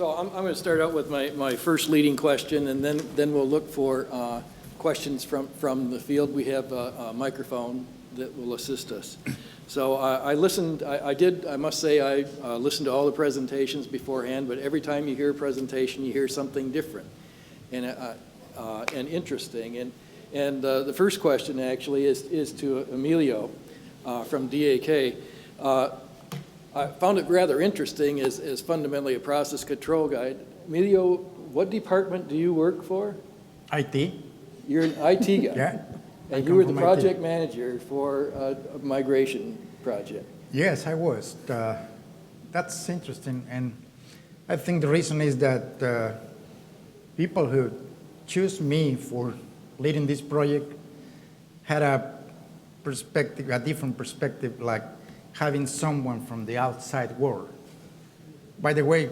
So I'm going to start out with my first leading question, and then we'll look for questions from the field. We have a microphone that will assist us. So I listened, I must say, I listened to all the presentations beforehand, but every time you hear a presentation, you hear something different and interesting. And the first question actually is to Emilio from DAK. I found it rather interesting as fundamentally a process control guy. Emilio, what department do you work for? IT. You're an IT guy? Yeah. And you were the project manager for a migration project? Yes, I was. That's interesting. And I think the reason is that people who choose me for leading this project had a perspective, a different perspective, like having someone from the outside world. By the way,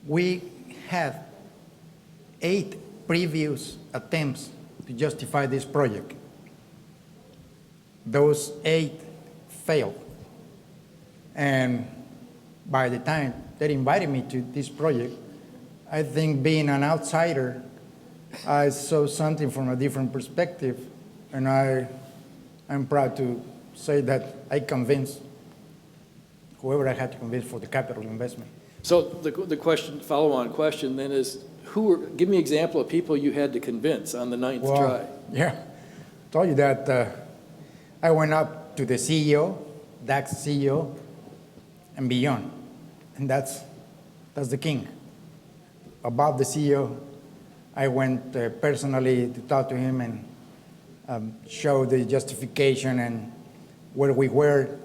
we had 8 previous attempts to justify this project. Those 8 failed. And by the time they invited me to this project, I think being an outsider, I saw something from a different perspective, and I'm proud to say that I convinced whoever I had to convince for the capital investment. So the question, follow-on question then is, give me an example of people you had to convince on the 9th try. Yeah, I told you that I went up to the CEO, DAX CEO, and beyond, and that's the king. Above the CEO, I went personally to talk to him and show the justification and where we were,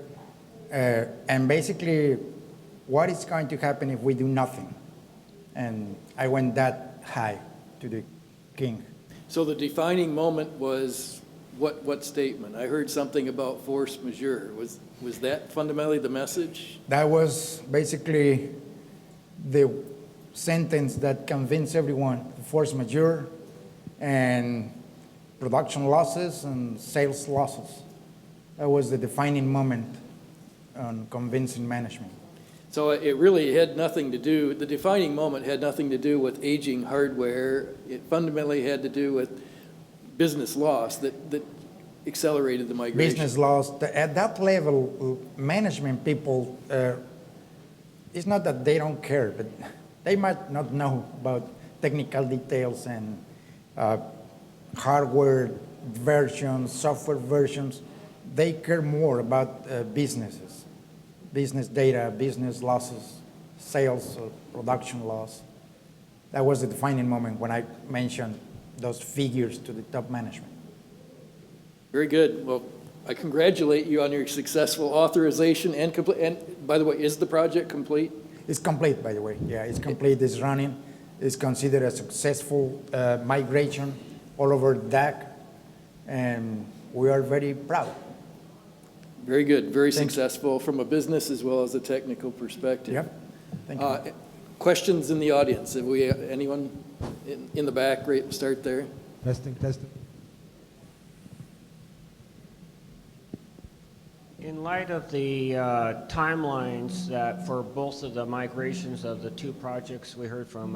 and basically what is going to happen if we do nothing. And I went that high to the king. So the defining moment was what statement? I heard something about force majeure. Was that fundamentally the message? That was basically the sentence that convinced everyone: force majeure and production losses and sales losses. That was the defining moment on convincing management. So it really had nothing to do, the defining moment had nothing to do with aging hardware. It fundamentally had to do with business loss that accelerated the migration. Business loss. At that level, management people, it's not that they don't care, but they might not know about technical details and hardware versions, software versions. They care more about businesses, business data, business losses, sales or production loss. That was the defining moment when I mentioned those figures to the top management. Very good. Well, I congratulate you on your successful authorization and complete. And by the way, is the project complete? It's complete, by the way. Yeah, it's complete. It's running. It's considered a successful migration all over DAC, and we are very proud. Very good. Very successful from a business as well as a technical perspective. Yep. Thank you. Questions in the audience? Have we anyone in the back? Great. We'll start there. Testing. In light of the timelines that for both of the migrations of the 2 projects we heard from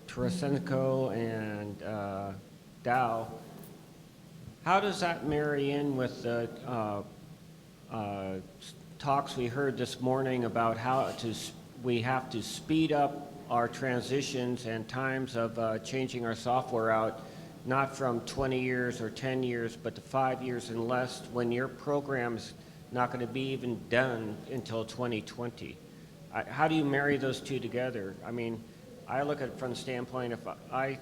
Tarasenko and Dow, how does that marry in with the talks we heard this morning about how we have to speed up our transitions and times of changing our software out, not from 20 years or 10 years, but to 5 years and less, when your program's not going to be even done until 2020. How do you marry those 2 together? I mean, I look at it from the standpoint, if I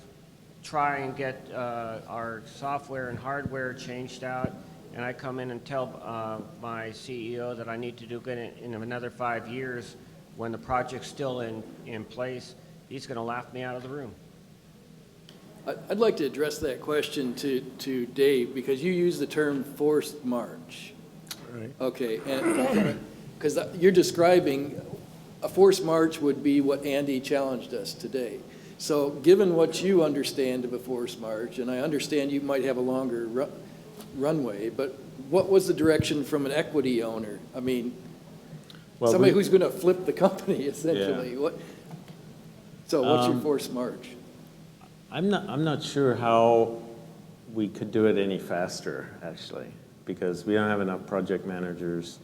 try and get our software and hardware changed out, and I come in and tell my CEO that I need to do it in another 5 years when the project's still in place, he's going to laugh me out of the room. I'd like to address that question to Dave, because you use the term forced march. Right. Okay, and because you're describing a forced march would be what Andy challenged us today. So given what you understand of a forced march, and I understand you might have a longer runway, but what was the direction from an equity owner? I mean, Well, somebody we- who's going to flip the company, essentially. So what's your forced march? I'm not sure how we could do it any faster, actually, because we don't have enough project managers,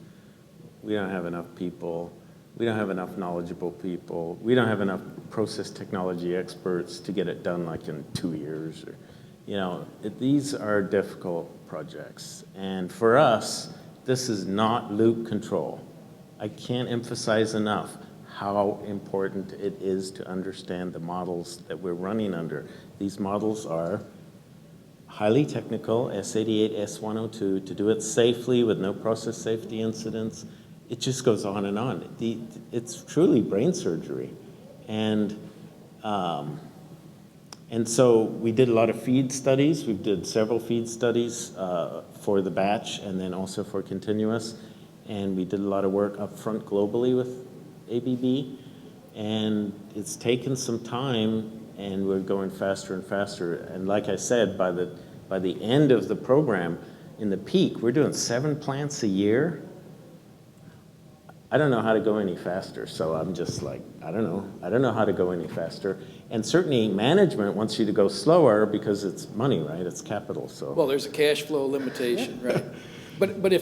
we don't have enough people, we don't have enough knowledgeable people, we don't have enough process technology experts to get it done like in 2 years. Or, these are difficult projects. And for us, this is not loop control. I can't emphasize enough how important it is to understand the models that we're running under. These models are highly technical, S88, S102, to do it safely with no process safety incidents. It just goes on and on. It's truly brain surgery. And so we did a lot of feed studies. We did several feed studies for the batch and then also for continuous. And we did a lot of work up front globally with ABB. And it's taken some time, and we're going faster and faster. And like I said, by the end of the program, in the peak, we're doing 7 plants a year. I don't know how to go any faster, so I'm just like, I don't know how to go any faster. And certainly management wants you to go slower because it's money, right? It's capital, so. Well, there's a cash flow limitation, right? But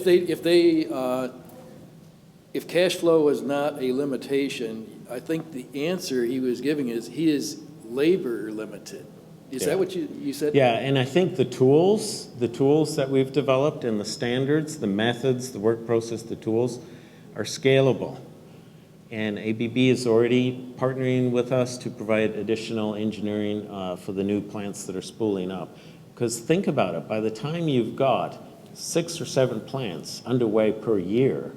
if cash flow is not a limitation, I think the answer he was giving is he is labor limited. Is that what you said? Yeah, and I think the tools that we've developed and the standards, the methods, the work process, the tools are scalable. And ABB is already partnering with us to provide additional engineering for the new plants that are spooling up. Because think about it, by the time you've got 6 or 7 plants underway per year,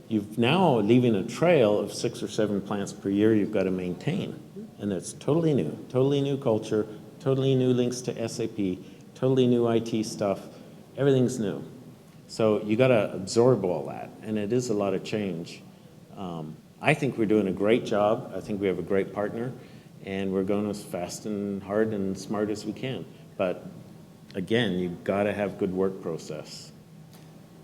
you've now leaving a trail of 6 or 7 plants per year you've got to maintain. And it's totally new culture, totally new links to SAP, totally new IT stuff, everything's new. So you got to absorb all that, and it is a lot of change. I think we're doing a great job. I think we have a great partner, and we're going as fast and hard and smart as we can. But again, you've got to have good work process.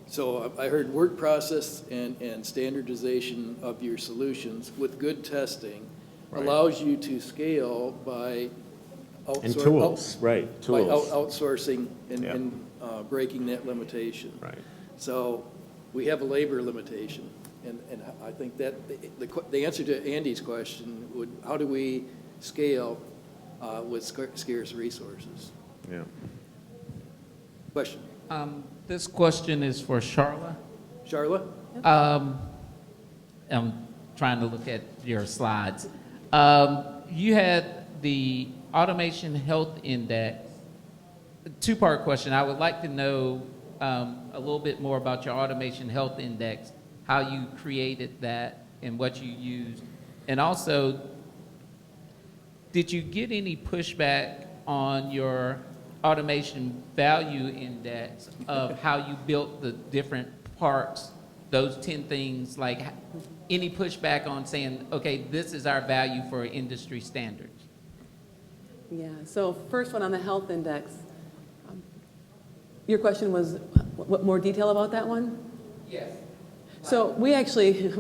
So I heard work process and standardization of your solutions with good testing allows you to scale by And tools, right, tools. By outsourcing and breaking that limitation. Right. So we have a labor limitation. And I think that the answer to Andy's question would, how do we scale with scarce resources? Yeah. Question. This question is for Charla. Charla? I'm trying to look at your slides. You had the Automation Health Index. Two-part question. I would like to know a little bit more about your Automation Health Index, how you created that and what you used. And also, did you get any pushback on your Automation Value Index of how you built the different parts, those 10 things, like any pushback on saying, okay, this is our value for industry standards? Yeah, so first one on the health index. Your question was, what more detail about that one? Yes. So we actually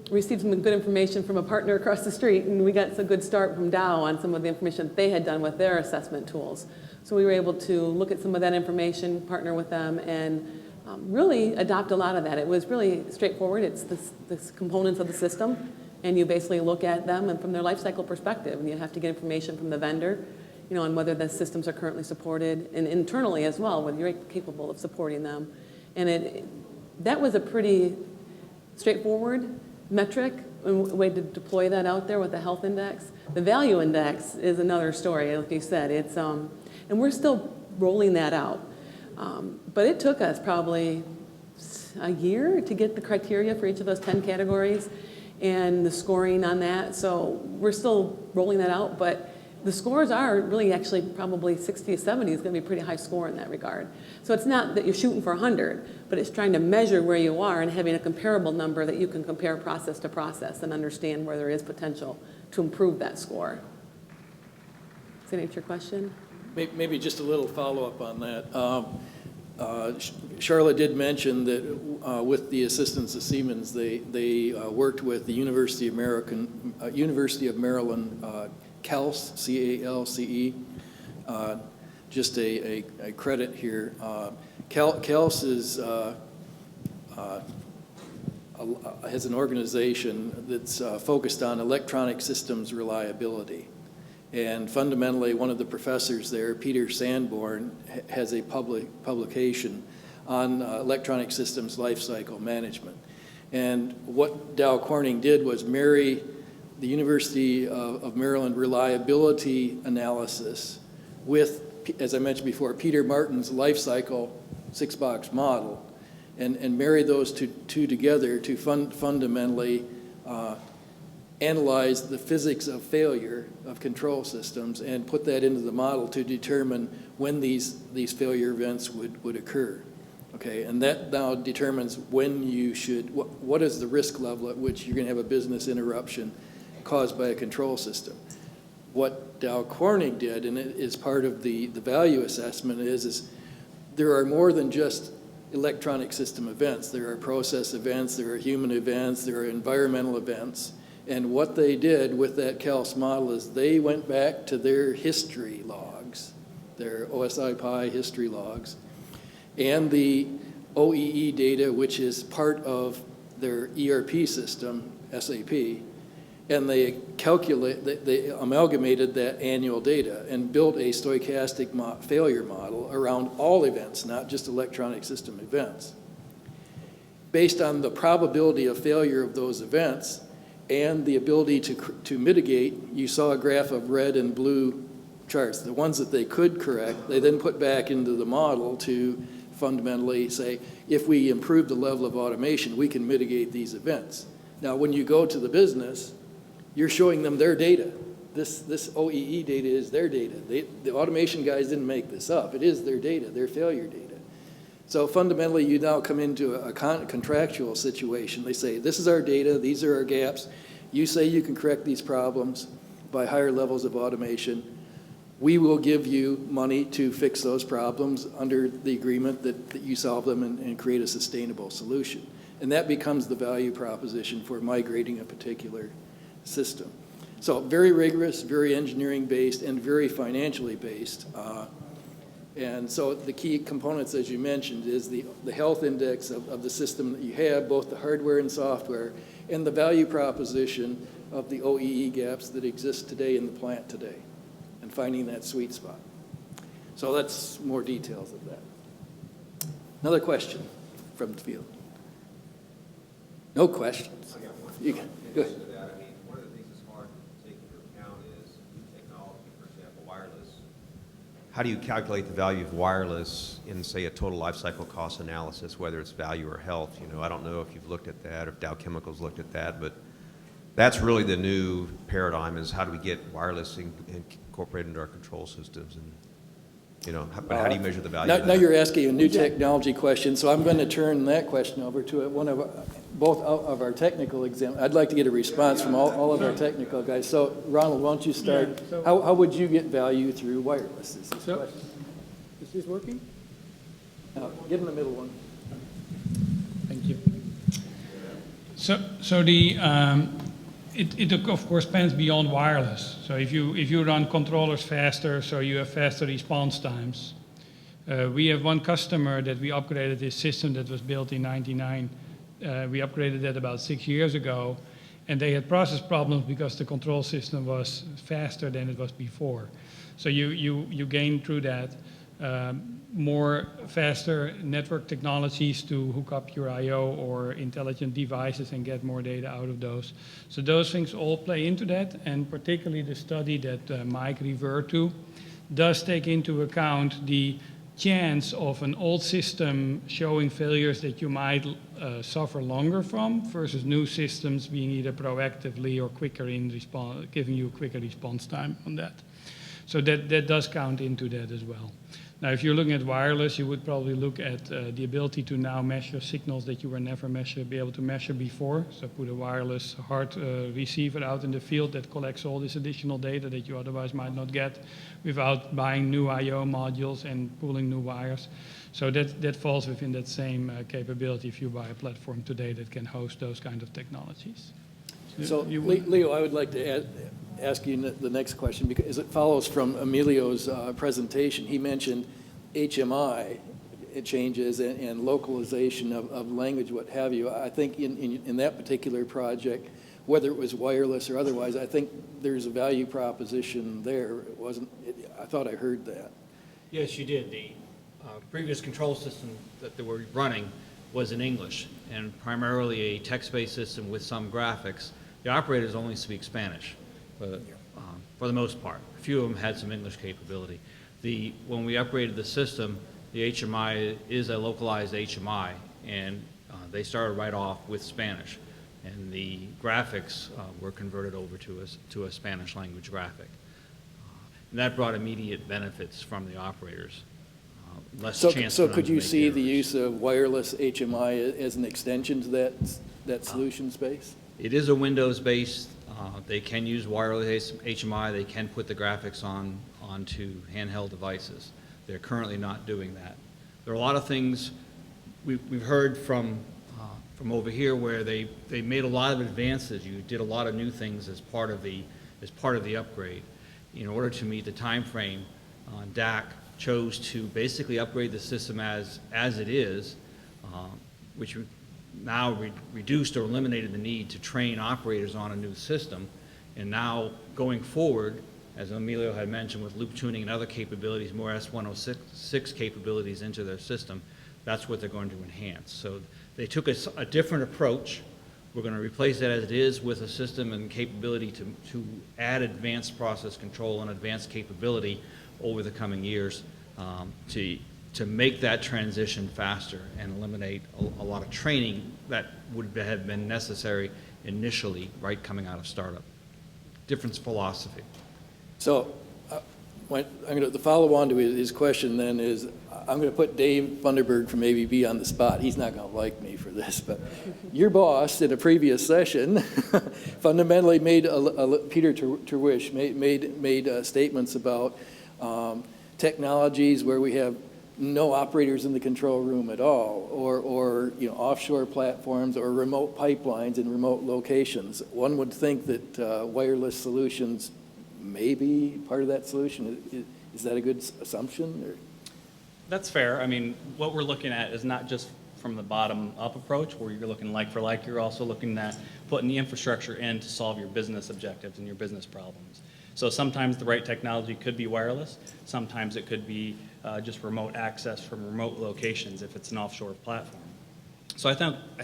received some good information from a partner across the street, and we got a good start from Dow on some of the information that they had done with their assessment tools. So we were able to look at some of that information, partner with them, and really adopt a lot of that. It was really straightforward. It's the components of the system, and you basically look at them and from their life cycle perspective, and you have to get information from the vendor, on whether the systems are currently supported, and internally as well, whether you're capable of supporting them. And that was a pretty straightforward metric, a way to deploy that out there with the health index. The value index is another story, like you said. It's and we're still rolling that out. But it took us probably a year to get the criteria for each of those 10 categories and the scoring on that. So we're still rolling that out, but the scores are really actually probably 60 to 70 is going to be a pretty high score in that regard. So it's not that you're shooting for 100, but it's trying to measure where you are and having a comparable number that you can compare process to process and understand where there is potential to improve that score. Does that answer your question? Maybe just a little follow-up on that. Charlotte did mention that with the assistance of Siemens, they worked with the University of Maryland, CALCE, C-A-L-C-E. Just a credit here. CALCE is has an organization that's focused on electronic systems reliability. And fundamentally, one of the professors there, Peter Sanborn, has a publication on electronic systems lifecycle management. And what Dow Corning did was marry the University of Maryland reliability analysis with, as I mentioned before, Peter Martin's lifecycle six-box model, and marry those two together to fundamentally analyze the physics of failure of control systems and put that into the model to determine when these failure events would occur. Okay, and that now determines when you should, what is the risk level at which you're going to have a business interruption caused by a control system. What Dow Corning did, and it is part of the value assessment, is there are more than just electronic system events. There are process events, there are human events, there are environmental events. And what they did with that CALCE model is they went back to their history logs, their OSI Pi history logs, and the OEE data, which is part of their ERP system, SAP, and they amalgamated that annual data and built a stochastic failure model around all events, not just electronic system events. Based on the probability of failure of those events and the ability to mitigate, you saw a graph of red and blue charts. The ones that they could correct, they then put back into the model to fundamentally say, if we improve the level of automation, we can mitigate these events. Now, when you go to the business, you're showing them their data. This OEE data is their data. The automation guys didn't make this up. It is their data, their failure data. So fundamentally, you now come into a contractual situation. They say, this is our data, these are our gaps. You say you can correct these problems by higher levels of automation. We will give you money to fix those problems under the agreement that you solve them and create a sustainable solution. And that becomes the value proposition for migrating a particular system. So very rigorous, very engineering-based, and very financially based. And so the key components, as you mentioned, is the health index of the system that you have, both the hardware and software, and the value proposition of the OEE gaps that exist today in the plant today, and finding that sweet spot. So that's more details of that. Another question from the field? No questions? You can, go ahead. One of the things that's hard to take into account is new technology, for example, wireless. How do you calculate the value of wireless in, say, a total life cycle cost analysis, whether it's value or health? You know, I don't know if you've looked at that or if Dow Chemicals looked at that, but that's really the new paradigm, is how do we get wireless incorporated into our control systems, and you know, but how do you measure the value of that? Now you're asking a new technology question, so I'm going to turn that question over to both of our technical examiners. I'd like to get a response from all of our technical guys. So Ronald, why don't you start? Yeah, how would you get value through wireless? Is this question. Is this working? Give him the middle one. Thank you. So the it of course spans beyond wireless. So if you run controllers faster, so you have faster response times. We have one customer that we upgraded his system that was built in '99. We upgraded that about 6 years ago, and they had process problems because the control system was faster than it was before. So you gain through that more faster network technologies to hook up your I/O or intelligent devices and get more data out of those. So those things all play into that, and particularly the study that Mike referred to does take into account the chance of an old system showing failures that you might suffer longer from versus new systems being either proactively or quicker in response, giving you a quicker response time on that. So that does count into that as well. Now, if you're looking at wireless, you would probably look at the ability to now measure signals that you were never be able to measure before. So put a wireless hard receiver out in the field that collects all this additional data that you otherwise might not get without buying new I/O modules and pulling new wires. So that falls within that same capability if you buy a platform today that can host those kind of technologies. So, Leo, I would like to ask you the next question, because it follows from Emilio's presentation. He mentioned HMI changes and localization of language, what have you. I think in that particular project, whether it was wireless or otherwise, I think there's a value proposition there. I thought I heard that. Yes, you did. The previous control system that they were running was in English, and primarily a text-based system with some graphics. The operators only speak Spanish, for the most part. A few of them had some English capability. When we upgraded the system, the HMI is a localized HMI, and they started right off with Spanish. And the graphics were converted over to a Spanish language graphic. And that brought immediate benefits from the operators. Less chance So for them could to you make see errors. the use of wireless HMI as an extension to that solution space? It is a Windows-based. They can use wireless HMI. They can put the graphics onto handheld devices. They're currently not doing that. There are a lot of things we've heard from over here where they made a lot of advances. You did a lot of new things as part of the upgrade. In order to meet the time frame, DAC chose to basically upgrade the system as it is, which now reduced or eliminated the need to train operators on a new system. And now going forward, as Emilio had mentioned, with loop tuning and other capabilities, more S106 capabilities into their system, that's what they're going to enhance. So they took a different approach. We're going to replace that as it is with a system and capability to add advanced process control and advanced capability over the coming years to make that transition faster and eliminate a lot of training that would have been necessary initially, right, coming out of startup. Different philosophy. So the follow-on to his question then is, I'm going to put Dave Funderburg from ABB on the spot. He's not going to like me for this, but your boss in a previous session fundamentally made Peter Terwish made statements about technologies where we have no operators in the control room at all, or offshore platforms or remote pipelines in remote locations. One would think that wireless solutions may be part of that solution. Is that a good assumption? Or? That's fair. I mean, what we're looking at is not just from the bottom-up approach, where you're looking like for like. You're also looking at putting the infrastructure in to solve your business objectives and your business problems. So sometimes the right technology could be wireless. Sometimes it could be just remote access from remote locations if it's an offshore platform. So I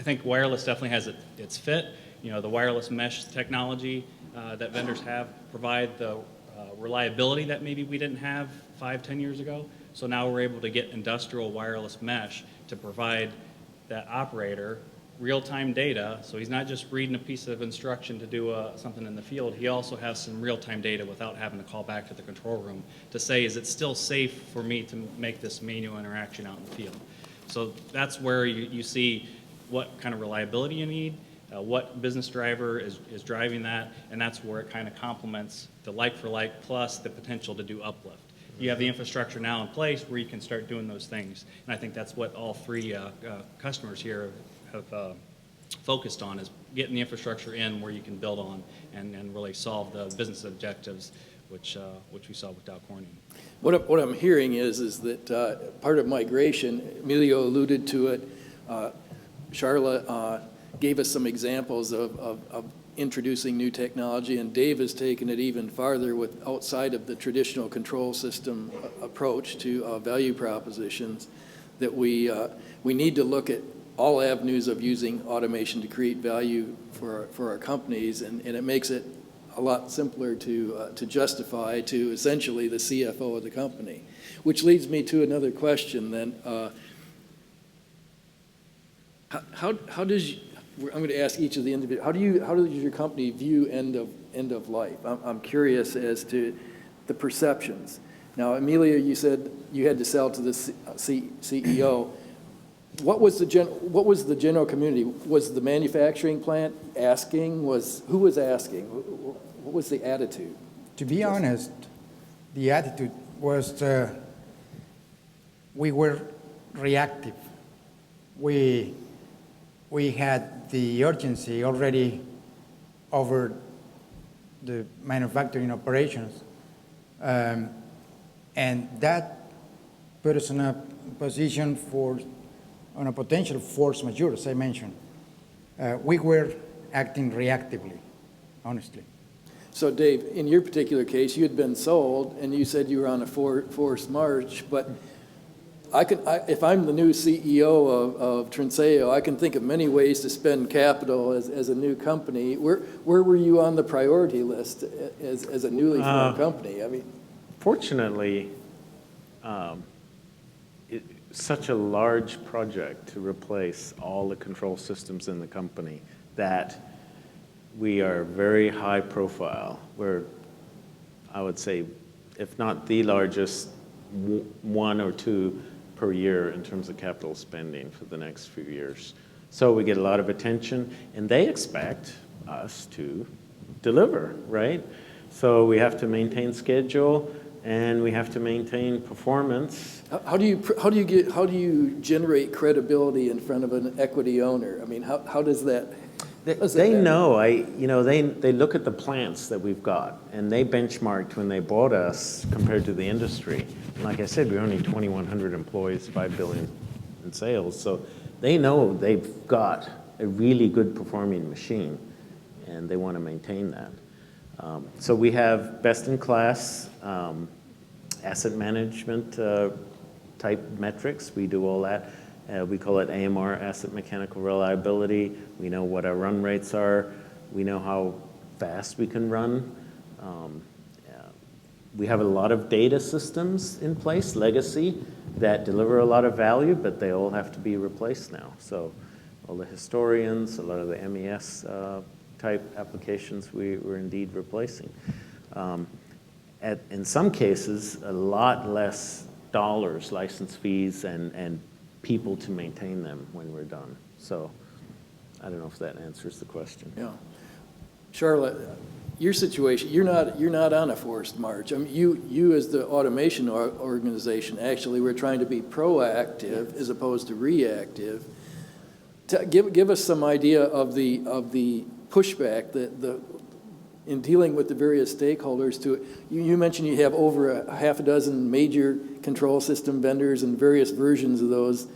think wireless definitely has its fit. The wireless mesh technology that vendors have provide the reliability that maybe we didn't have 5-10 years ago. So now we're able to get industrial wireless mesh to provide that operator real-time data. So he's not just reading a piece of instruction to do something in the field. He also has some real-time data without having to call back to the control room to say, is it still safe for me to make this manual interaction out in the field? So that's where you see what kind of reliability you need, what business driver is driving that, and that's where it kind of complements the like-for-like plus the potential to do uplift. You have the infrastructure now in place where you can start doing those things, and I think that's what all three customers here have focused on, is getting the infrastructure in where you can build on and really solve the business objectives, which we saw with Dow Corning. What I'm hearing is that part of migration, Emilio alluded to it, Charlotte gave us some examples of introducing new technology, and Dave has taken it even farther with outside of the traditional control system approach to value propositions, that we need to look at all avenues of using automation to create value for our companies, and it makes it a lot simpler to justify to essentially the CFO of the company. Which leads me to another question then. How does I'm going to ask each of the individuals. How does your company view end of life? I'm curious as to the perceptions. Now, Amelia, you said you had to sell to the CEO. What was the general community? Was the manufacturing plant asking? Who was asking? What was the attitude? To be honest, the attitude was we were reactive. We had the urgency already over the manufacturing operations. And that put us in a position on a potential force majeure, as I mentioned. We were acting reactively, honestly. So Dave, in your particular case, you had been sold and you said you were on a forced march, but if I'm the new CEO of Trinseo, I can think of many ways to spend capital as a new company. Where were you on the priority list as a newly formed company? I mean, fortunately, such a large project to replace all the control systems in the company that we are very high profile. We're, I would say, if not the largest, one or two per year in terms of capital spending for the next few years. So we get a lot of attention, and they expect us to deliver, right? So we have to maintain schedule, and we have to maintain performance. how do you generate credibility in front of an equity owner? I mean, how does that? They know. They look at the plants that we've got, and they benchmarked when they bought us compared to the industry. And like I said, we're only 2,100 employees, $5 billion in sales. So they know they've got a really good performing machine, and they want to maintain that. So we have best-in-class asset management type metrics. We do all that. We call it AMR, asset mechanical reliability. We know what our run rates are. We know how fast we can run. We have a lot of data systems in place, legacy, that deliver a lot of value, but they all have to be replaced now. So all the historians, a lot of the MES type applications we're indeed replacing. In some cases, a lot less dollars, license fees, and people to maintain them when we're done. So I don't know if that answers the question. Yeah. Charlotte, your situation, you're not on a forced march. I mean, you as the automation organization actually were trying to be proactive as opposed to reactive. Give us some idea of the pushback in dealing with the various stakeholders to it. You mentioned you have over a half a dozen major control system vendors and various versions of those.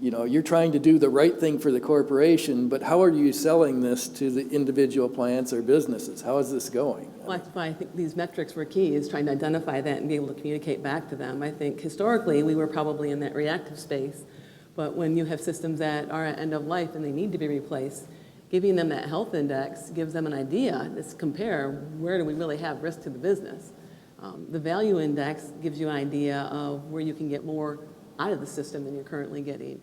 You're trying to do the right thing for the corporation, but how are you selling this to the individual plants or businesses? How is this going? Well, that's why I think these metrics were key, is trying to identify that and be able to communicate back to them. I think historically we were probably in that reactive space, but when you have systems that are at end of life and they need to be replaced, giving them that health index gives them an idea. Let's compare, where do we really have risk to the business? The value index gives you an idea of where you can get more out of the system than you're currently getting.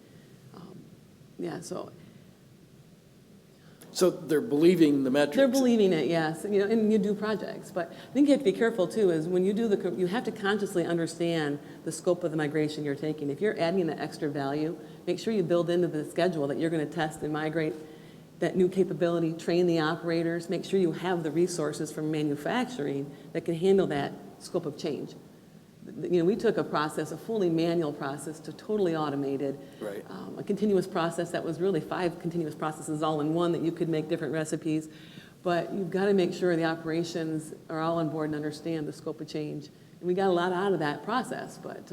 So they're believing the metrics. They're believing it, yes. And you do projects, but I think you have to be careful too. Is when you do you have to consciously understand the scope of the migration you're taking. If you're adding that extra value, make sure you build into the schedule that you're going to test and migrate that new capability, train the operators, make sure you have the resources from manufacturing that can handle that scope of change. We took a fully manual process to totally automated, right. A continuous process that was really 5 continuous processes all in one that you could make different recipes. But you've got to make sure the operations are all on board and understand the scope of change. And we got a lot out of that process, but...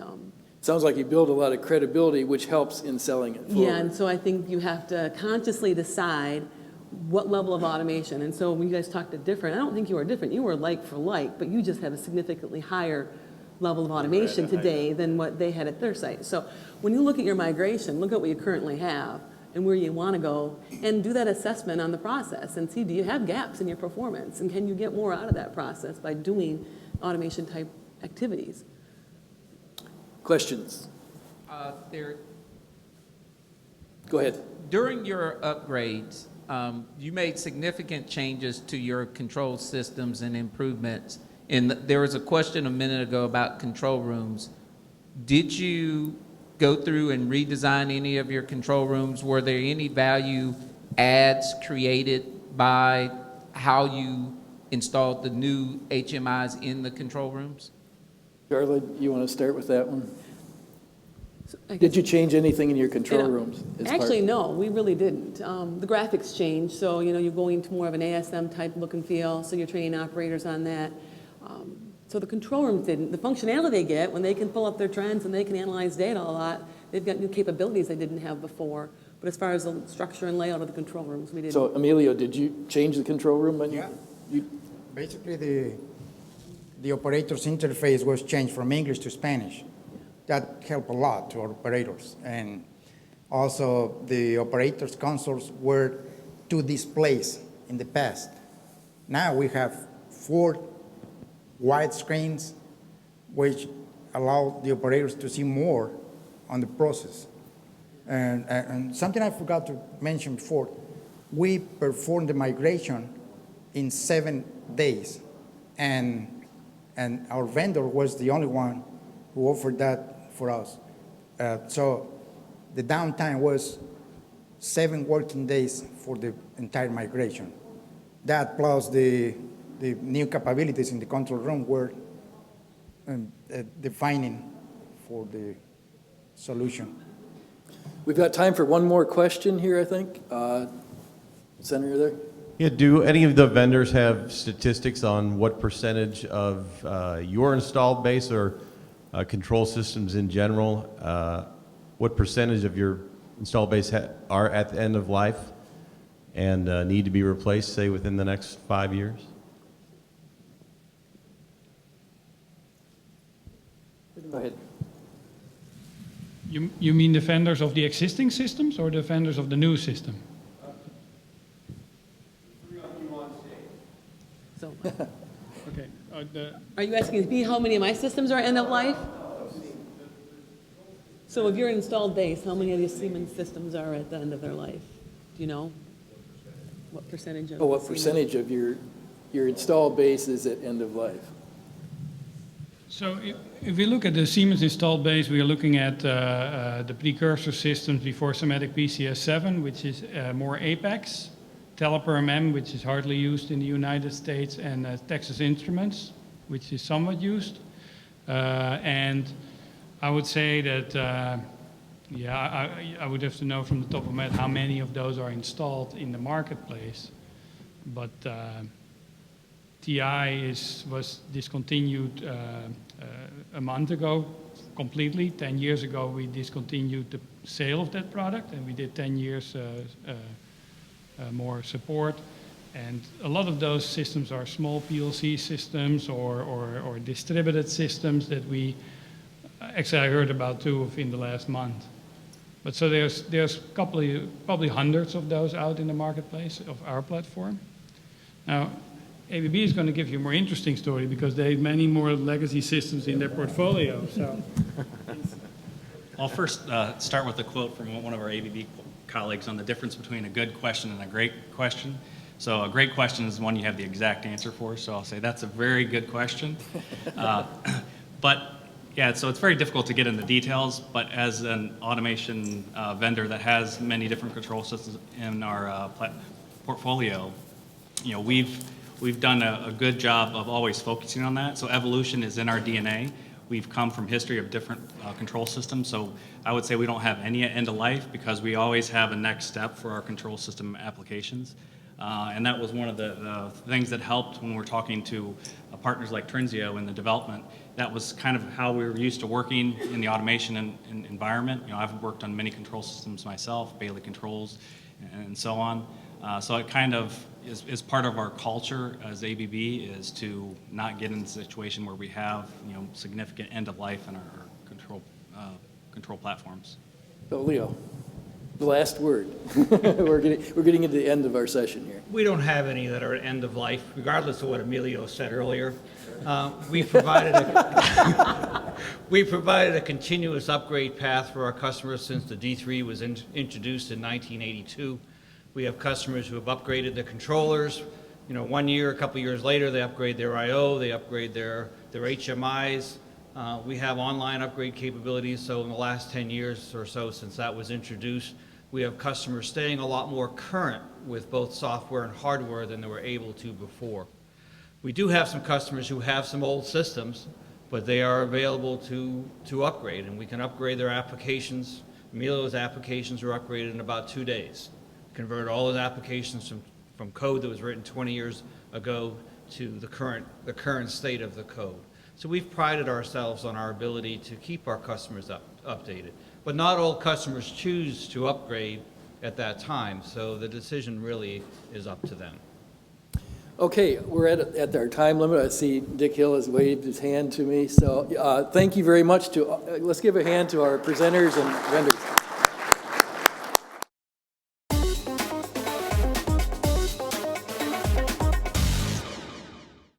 Sounds like you build a lot of credibility, which helps in selling it forward. Yeah, and so I think you have to consciously decide what level of automation. And so when you guys talked to different, I don't think you were different. You were like for like, but you just have a significantly higher level of automation today than what they had at their site. So when you look at your migration, look at what you currently have and where you want to go, and do that assessment on the process and see, do you have gaps in your performance, and can you get more out of that process by doing automation type activities? Questions? Go ahead. During your upgrades, you made significant changes to your control systems and improvements And there was a question a minute ago about control rooms. Did you go through and redesign any of your control rooms? Were there any value adds created by how you installed the new HMIs in the control rooms? Charlotte, you want to start with that one? I Did you change anything in your control You know, rooms? as part- Actually, no, we really didn't. The graphics changed, so you're going to more of an ASM type look and feel, so you're training operators on that. So the control rooms didn't. The functionality they get when they can pull up their trends and they can analyze data a lot, they've got new capabilities they didn't have before. But as far as the structure and layout of the control rooms, we didn't. So Emilio, did you change the control room? When Yeah. You, Basically, the operator's interface was changed from English to Spanish. That helped a lot to our operators. And also, the operators' consoles were 2 displays in the past. Now we have 4 wide screens, which allow the operators to see more on the process. And something I forgot to mention before, we performed the migration in 7 days. And our vendor was the only one who offered that for us. So the downtime was 7 working days for the entire migration. That plus the new capabilities in the control room were defining for the solution. we've got time for one more question here, I think. Senator there. Yeah, do any of the vendors have statistics on what percentage of your installed base or control systems in general, what percentage of your installed base are at the end of life and need to be replaced, say, within the next 5 years? Go ahead. You mean the vendors of the existing systems or the vendors of the new system? So, Okay. are you asking me how many of my systems are end of life? So of your installed base, how many of your Siemens systems are at the end of their life? Do you know? What percentage of? Oh, what Siemens? percentage of your installed base is at end of life? So if we look at the Siemens installed base, we are looking at the precursor systems before Somatic PCS7, which is more Apex, Teleper MM, which is hardly used in the United States, and Texas Instruments, which is somewhat used. And I would say that, I would have to know from the top of my head how many of those are installed in the marketplace. But TI was discontinued a month ago completely. 10 years ago, we discontinued the sale of that product, and we did 10 years more support. And a lot of those systems are small PLC systems or distributed systems that we, actually I heard about 2 in the last month. But so there's probably hundreds of those out in the marketplace of our platform. Now, ABB is going to give you a more interesting story because they have many more legacy systems in their portfolio. So, I'll first start with a quote from one of our ABB colleagues on the difference between a good question and a great question. So a great question is one you have the exact answer for, so I'll say that's a very good question. But yeah, so it's very difficult to get into details, but as an automation vendor that has many different control systems in our portfolio, you know, we've done a good job of always focusing on that. So evolution is in our DNA. We've come from history of different control systems, so I would say we don't have any end of life because we always have a next step for our control system applications. And that was one of the things that helped when we're talking to partners like Trinzio in the development. That was kind of how we were used to working in the automation and environment. You know, I've worked on many control systems myself, Bailey controls, and so on. So it kind of is part of our culture as ABB is to not get in a situation where we have, you know, significant end of life in our control platforms. So Leo, the last word. we're getting into the end of our session here. We don't have any that are at end of life, regardless of what Emilio said earlier. We provided a continuous upgrade path for our customers since the D3 was introduced in 1982. We have customers who have upgraded the controllers, You know, 1 year, a couple years later, they upgrade their I/O, they upgrade their HMIs. We have online upgrade capabilities, so in the last 10 years or so since that was introduced, we have customers staying a lot more current with both software and hardware than they were able to before. We do have some customers who have some old systems, but they are available to upgrade, and we can upgrade their applications. Emilio's applications are upgraded in about 2 days. Convert all his applications from code that was written 20 years ago to the current state of the code. So we've prided ourselves on our ability to keep our customers updated. But not all customers choose to upgrade at that time, so the decision really is up to them. Okay, we're at our time limit. I see Dick Hill has waved his hand to me. So thank you very much let's give a hand to our presenters and vendors.